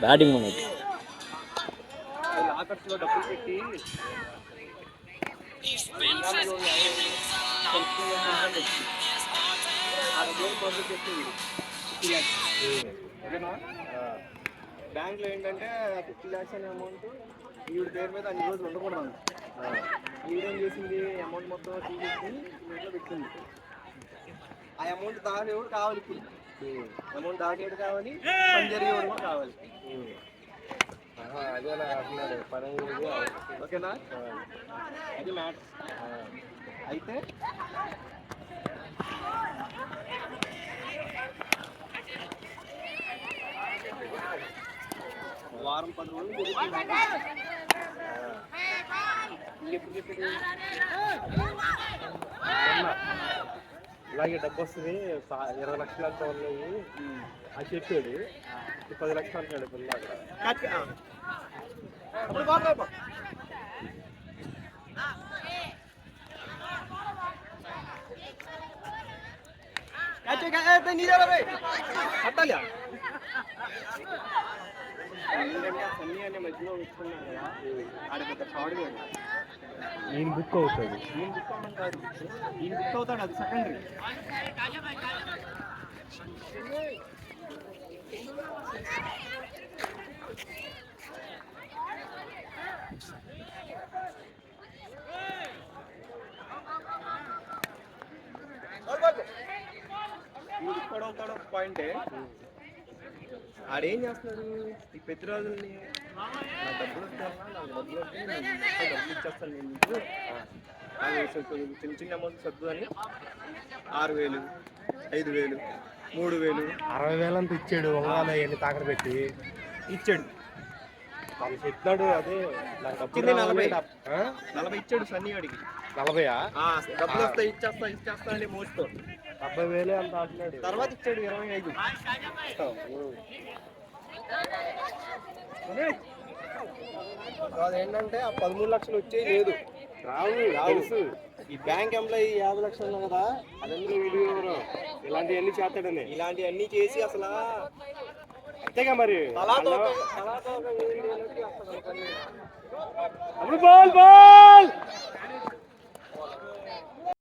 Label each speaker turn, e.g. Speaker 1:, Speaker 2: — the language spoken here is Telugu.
Speaker 1: బ్యాటింగ్ మనకి
Speaker 2: లాకర్స్లో డబ్బులు పెట్టి ఓకేనా. బ్యాంక్లో ఏంటంటే 50 lakhs అనే అమౌంట్ ఈవిడ పేరు మీద అన్ని రోజులు ఉండకూడదు. ఈవిడేం చేసింది, అమౌంట్ మొత్తం తీసుకుని ఇంట్లో పెట్టింది. ఆ అమౌంట్ దాచేవాడు కావాలి, ఇప్పుడు అమౌంట్ దాచేవాడు కావాలి, పని జరిగేవాడు కూడా కావాలి. ఓకేనా, అది మ్యాటర్. అయితే వారం 10 రోజులు జరుగుతుంది. ఇంకెప్పుడు చెప్పేది,
Speaker 3: ఇలాగే డబ్బు వస్తుంది 20 లక్షలు అంతా ఉన్నాయి అని చెప్పాడు. 10 లక్షలు అంటాడు పిల్లగా.
Speaker 2: సన్నీ అనే మధ్యలో పెట్టుకున్నాడు కదా, ఆడ పెద్ద ఫ్రాడ్ కాదు.
Speaker 3: నేను బుక్ అవుతాడు,
Speaker 2: నేను బుక్ అవ్వడం కాదు, నేను బుక్ అవుతాడు, అది సెకండరీ. నువ్వు బుక్ అవుతాడు ఒక పాయింటే. ఆడేం చేస్తున్నాడు, ఈ పెద్దరాజుల్ని నా డబ్బులు వస్తానా, నాకు డబ్బులు వస్తే నేను డబ్బులు ఇచ్చేస్తాను, నేను నీకు చిన్న చిన్న అమౌంట్ సర్దు అని 6,000, 5,000, 3,000,
Speaker 3: 60,000 అంతా ఇచ్చాడు. అవన్నీ తాకడ పెట్టి
Speaker 2: ఇచ్చాడు.
Speaker 3: వాళ్ళు చెప్పాడు. అదే
Speaker 2: ఇచ్చింది 40 ఇచ్చాడు సన్నీ అడిగి.
Speaker 3: 40
Speaker 2: డబ్బులు వస్తాయి, ఇచ్చేస్తా అని మోస్తో
Speaker 3: 70,000 అంత ఆడినాడు.
Speaker 2: తర్వాత ఇచ్చాడు 25.
Speaker 3: అదేంటంటే ఆ 13 లక్షలు వచ్చే లేదు, రావు తెలుసు. ఈ బ్యాంక్ ఎంప్లాయీ 50 లక్షలు కదా, అదందరూ వీడియో ఇలాంటివన్నీ చేస్తాడని,
Speaker 2: ఇలాంటివన్నీ చేసి అసలు
Speaker 3: అంతేగా మరి.
Speaker 2: తలాతో